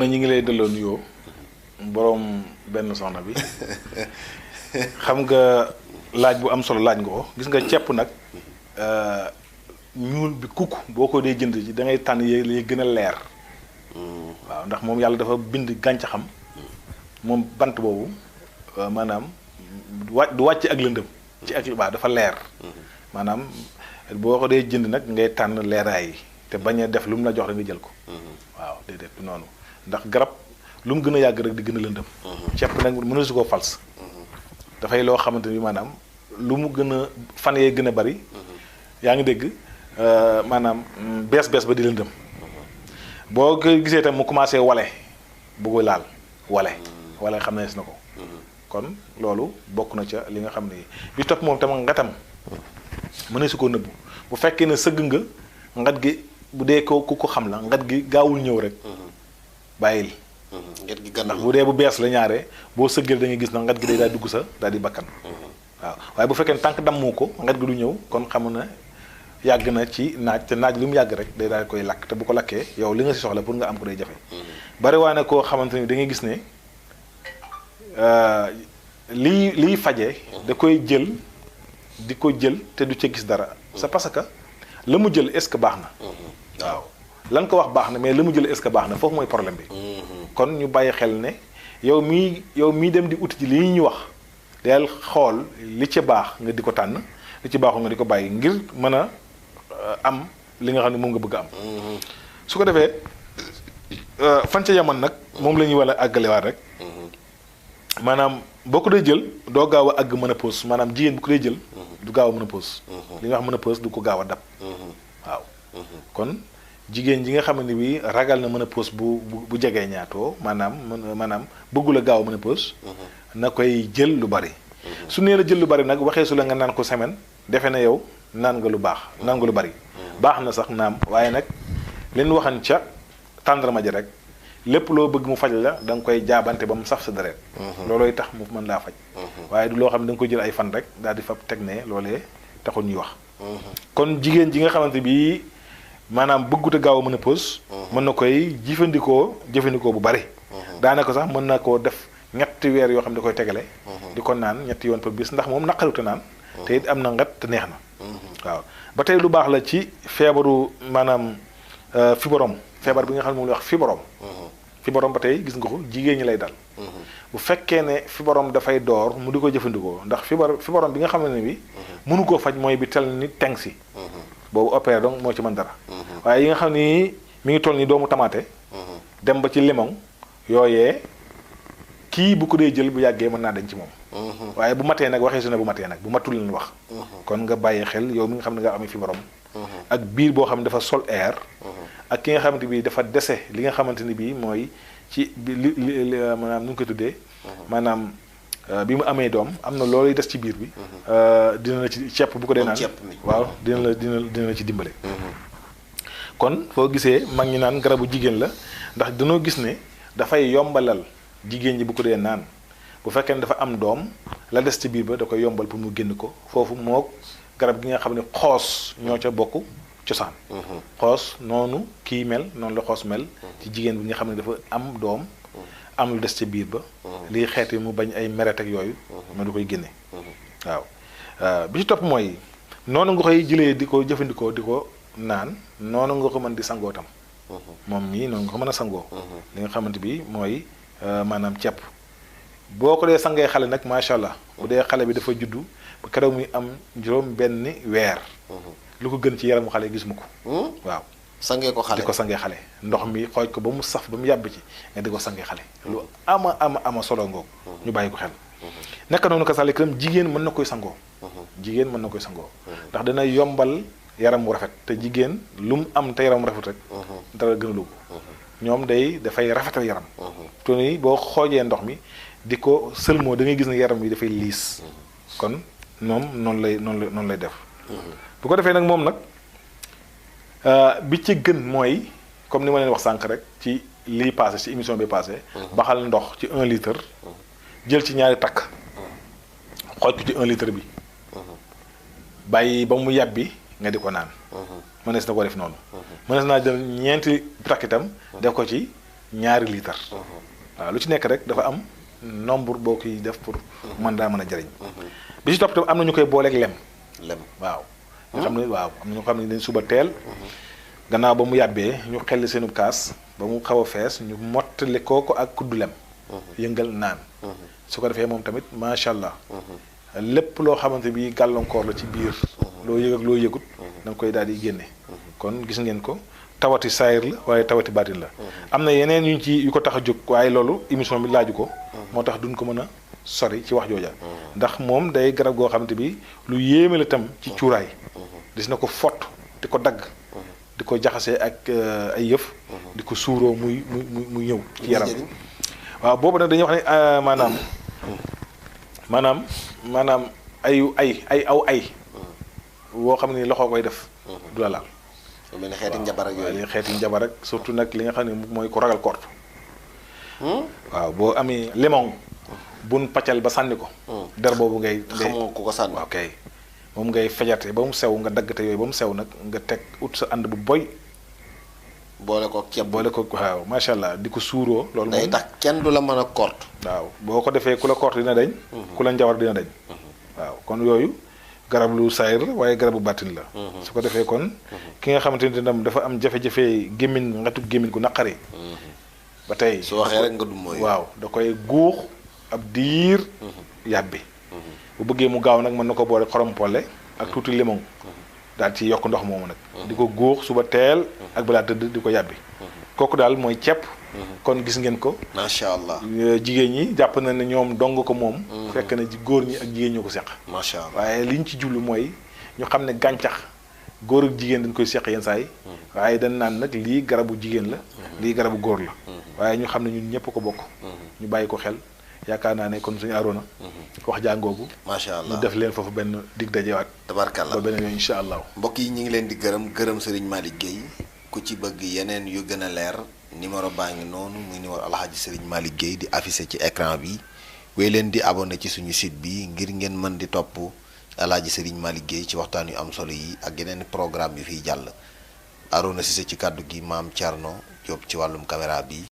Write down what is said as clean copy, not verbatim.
ñu ngi lay delloo nuyoo boroom benn soxna bi xam nga laaj bu am solo laaj nga ko gis nga cepp nag ñuul bi kukk boo ko dee jënd ci da ngay tànn yi gën a leer waaw ndax moom yàlla dafa bind gàncaxam moom bant boobu maanaam du wàcc ak lëndëm ci ak waaw dafa leer maanaam boo ko dee jënd nag ngay tànn leeraay yi te bañ a def lu mu la jox rek nga jël ko waaw déedéet du noonu ndax garab lu mu gën a yàgg rek di gën a lëndëm cepp nag mënu su koo fals dafay loo xamante ni maanaam lu mu gën a fan yee gën a bari yaa ngi dégg maanaam bees ba di lëndëm boo ko gisee tam mu commencé wale bëgg laal wale xam ne na ko kon loolu bokk na ca li nga xam ne bi topp moom tam ngatam mën na su ko nëbbu bu fekkee ne sëgg nga ngat gi bu dee ko ku ko xam la ngat gi gaawul ñëw rek bàyyil ngat gi gànnax ndax bu dee bu bees la ñaare boo sëggee da ngay gis na ngat gi day daal dugg sa daal di bakkan waaw waaye bu fekkee ne tànk dammu ko ngat gi du ñëw kon xam na yàgg na ci naaj te naaj lu mu yàgg rek day daal koy lakk te bu ko lakkee yow li nga si soxla pour nga am ko day jafe bari waa ne koo xamante ni da ngay gis ne liy faje da koy jël di ko jël te du ca gis dara c'est parce que la mu jël est-ce que baax na waaw lan ko wax baax na mais la mu jël est-ce que baax na foofu mooy problème bi kon ñu bàyyi xel ne yow mii dem di uti ci lii ñu wax del xool li ca baax nga di ko tànn li ci baaxul nga di ko bàyyi ngir mën a am li nga xam ne moom nga bëgg a am su ko defee fan ca yaman nag moom la ñuy war a àggalewaat rek maanaam boo ko dee jël doo gaaw a àgg ménopause maanaam jigéen bu ko dee jël du gaaw a ménopause li nga wax ménopause du ko gaaw a dab waaw kon jigéen ji nga xam ne bi ragal na ménopause bu jegee ñaatoo maanaam bëggul a gaaw a ménopause na koy jël lu bari su nee la jël lu bari nag waxee su la nga naan ko semaine defe na yow naan nga lu bari baax na sax naam waaye nag leen waxan ca tàndarma ji rek lépp loo bëgg mu faj la da nga koy jaabante ba mu saf sa deret loolooy tax mu mën laa faj waaye du loo xam ne da nga koy jël ay fan rek daal di fab teg ne loolee taxul ñuy wax kon jigéen ji nga xamante bi maanaam bëggut a gaaw a ménopause mën na koy jëfandikoo bu bari daanaka sax mën na koo def ñetti weer yoo xam ne da koy tegale di ko naan ñetti yoon par bis ndax moom naqariwute naan te it am na ngat te neex na waaw ba tey lu baax la ci feebaru maanaam fibrome feebar bi nga xam ne moom la wax fibrome ba tey gis nga ko jigéen ñi lay dal bu fekkee ne fibrome dafay door mu di ko jëfandikoo ndax fibrome bi nga xam ne bi mënu koo faj mooy bi tel ni teng si boobu opéré donc moo ci mën dara waaye yi nga xam ni mi ngi toll ni doomu tamaate dem ba ci limon yooyee kii bu ko dee jël bu yàggee mën naa dañ ci moom waaye bu matee nag waxee su ne bu matee nag bu matul leen wax kon nga bàyyi xel yow mi nga xam ne nga amee fibrome ak biir boo xam ne dafa sol air ak ki nga xamante bi dafa dese li nga xamante ni bii mooy ci li maanaam nu ñu ko tuddee maanaam bi mu amee doom am na loolu des ci biir bi dina la ci cepp bu ko dee naan waaw dina la ci dimbale kon foo gisee mag ñi naan garabu jigéen la ndax dañoo gis ne dafay yombalal jigéen ji bu ko dee naan bu fekkee ne dafa am doom la des ci biir ba da koy yombal pour mu génn ko foofu moog garab gi nga xam ne xoos ñoo ca bokk cosaan xoos noonu kii mel noonu la xoos mel ci jigéen bi nga xam ne dafa am doom am lu des ca biir ba lii xeeti mu bañ ay meret ak yooyu ma du koy génne waaw bi ci topp mooy noonu nga koy jëlee di ko jëfandikoo di ko naan noonu nga ko mën di sangoo tam moom mii noonu nga ko mën a sangoo li nga xamante bi mooy maanaam cepp boo ko dee sangee xale nag macha allah bu dee xale bi dafa juddu ba keroog muy am juróom benn weer lu ko gën ci yaramu xale gisuma ko waaw sangee ko xale di ko sangee xale ndox mi xooj ko ba mu saf ba mu yàbb ci nga di ko sangee xale lu ama solo ngoog ñu bàyyi ko xel nekk noonu ko sàlli këram jigéen mën na koy sangoo ndax dana yombal yaram wu rafet te jigéen lu mu am te yaram wu rafet rek dara gën a lu ko ñoom dafay rafetal yaram te ni boo xoojee ndox mi di ko sëlmoo da ngay gis ne yaram bi dafay liis kon moom noonu lay def bu ko defee nag moom nag bi ci gën mooy comme ni ma leen wax sànq rek ci lii passé ci émission bi passé baxal ndox ci 1 litre jël ci ñaari takk xooj ko ci 1 litre bi bàyyi ba mu yàbbi nga di ko naan mënees na ko def noonu mënees naa jël ñeenti takk itam def ko ci ñaari litre. waaw lu ci nekk rek dafa am nombre boo koy def pour mën daa mën a jëriñ. bi ci topp tam am na ñu koy booleeg lem. waaw. ñu xam ne waaw am na ñoo xam ne dañ suba teel. gannaaw ba mu yàbbee ñu xelli seenu kaas ba mu xaw a fees ñu mottali ko ak kuddu lem. yëngal naan. su ko defee moom tamit macha allah. lépp loo xamante bi gàllankoor la ci biir. loo yëg ak loo yëgut. da nga koy daal di génne. kon gis ngeen ko tawati saayir la waaye tawati baatin la. am na yeneen yu ko tax a jóg waaye loolu émission bi laaju ko. moo tax duñ ko mën a sori ci wax jooja. ndax moom day garab goo xamante bi lu yéeme la tam ci cuuraay. gis na ko fott di ko dagg. di ko jaxasee ak ay yëf. di ko suuroo muy ñëw ci yaram. waaw boobu nag dañuy wax ne maanaam ay woo xam ne loxo koy def. du la laal. lu mel ni xeeti njabar ak yooyu. xeeti njabar ak surtout nag li nga xam ne mooy ko ragal kort. waaw boo amee limon. bun paccal ba sànni ko. der boobu ngay. xamoo ku ko sànni. ok moom ngay fejate ba mu sew nga daggate yooyu ba mu sew nag nga teg ut sa ànd bu boy. boole ko ceeb boole ko waaw macha allah di ko suuroo. loolu moom day tax kenn du la mën a kort. waaw boo ko defee ku la kort dina dañ. ku la njawar dina dañ. waaw kon yooyu garab lu saayir la waaye garabu bàttin la. su ko defee kon ki nga xamante ni tam dafa am jafe-jafe gémmiñ ngatu gémmiñ gu naqari. ba tey su waxee rek nga dum mooy. waaw da koy guux ab diir. yàbbi. bu bëggee mu gaaw nag mën na ko boole xorom polle ak tuuti limon. daal ci yokk ndox moomu nag. di ko góox suba teel. ak balaa tëdd di ko yàbbi. kooku daal mooy ceeb. kon gis ngeen ko. macha allah. jigéen ñi jàpp na ne ñoom dong ko moom. fekk na góor ñi ak jigéen ñoo ko seq. macha allah waaye liñ ci jublu mooy ñu xam ne gàncax góor ak jigéen dañ koy seq yenn saa yi. waaye dañ naan nag lii garabu jigéen la. lii garabu góor la. waaye ñu xam ne ñun ñëpp ko bokk. ñu bàyyi ko xel. yaakaar naa ne kon suñu Arona wax jàngoogu. macha allah ñu def leen foofu benn dig dajewaat. tabarkalla ba beneen yoon incha allah. mbokk yi ñu ngi leen di gërëm Serigne Malick Guèye ku ci bëgg yeneen yu gën a leer numéro baa ngi noonu muy numéro Alhaji Serigne Malick Guèye di affiché ci écran bi wéy leen di abonné ci suñu site bi ngir ngeen mën di topp Alhaji Serigne Malick Guèye ci waxtaan yu am solo yi ak yeneen programme yu fiy jàll. Arona Cissé ci kàddu gi maam Thierno Diop ci wàllum caméra bi.